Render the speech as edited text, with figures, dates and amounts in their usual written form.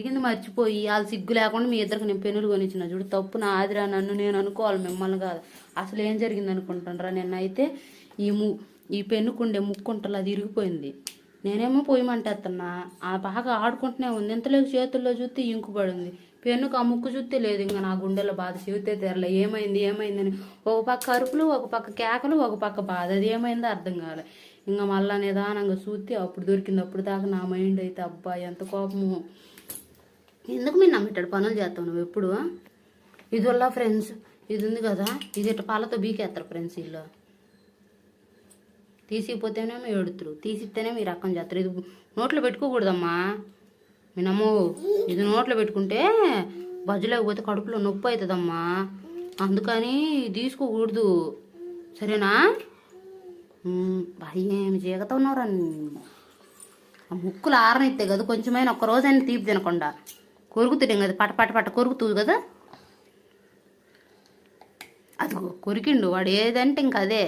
దిగింది మర్చిపోయి వాళ్ళు సిగ్గు లేకుండా మీ ఇద్దరికి నేను పెన్నులు కొనిచ్చిన చూడు. తప్పు నా ఆదిరా, నన్ను నేను అనుకోవాలి, మిమ్మల్ని కాదు. అసలు ఏం జరిగింది అనుకుంటానరా, నిన్నైతే ఈ పెన్నుకుండే ముక్కుంటలు అది ఇరిగిపోయింది. నేనేమో పొయ్యమంటేస్తున్నా, ఆ బాగా ఆడుకుంటూనే ఉంది. ఇంతలోకి చేతుల్లో చూస్తే ఇంకుపడింది. పెన్నుకు ఆ ముక్కు చూస్తే లేదు. ఇంకా నా గుండెలో బాధ చెబితే తెరలే. ఏమైందని ఒక పక్క అరుపులు, ఒక పక్క కేకలు, ఒక పక్క బాధ. అది ఏమైందో అర్థం కాలే. ఇంకా మళ్ళా నిదానంగా చూస్తే అప్పుడు దొరికింది. అప్పుడు దాకా నా మైండ్ అయితే అబ్బా ఎంత కోపము. ఎందుకు మీరు నమ్మిట్టాడు పనులు చేస్తావు నువ్వు ఎప్పుడు? ఇది వల్ల ఫ్రెండ్స్, ఇది ఉంది కదా, ఇది ఇట్లా పాలతో బీకేస్తారు ఫ్రెండ్స్. వీళ్ళు తీసిపోతేనేమో ఏడుతురు, తీసిస్తేనే మీరు రకం చేస్తారు. ఇది నోట్లో పెట్టుకోకూడదమ్మా మీ నమ్మో. ఇది నోట్లో పెట్టుకుంటే బజ్జలేకపోతే కడుపులో నొప్పి అవుతుందమ్మా. అందుకని తీసుకోకూడదు, సరేనా? ఏమి చీకతా ఉన్నారా? ఆ ముక్కులు ఆరనిస్తే కదా కొంచెమైనా ఒక్కరోజైనా తీపి తినకుండా కొరుకుతుంటాం కదా, పట కొరుకుతుంది కదా. అదిగో కొరికిండు వాడు, ఏదంటే ఇంక అదే.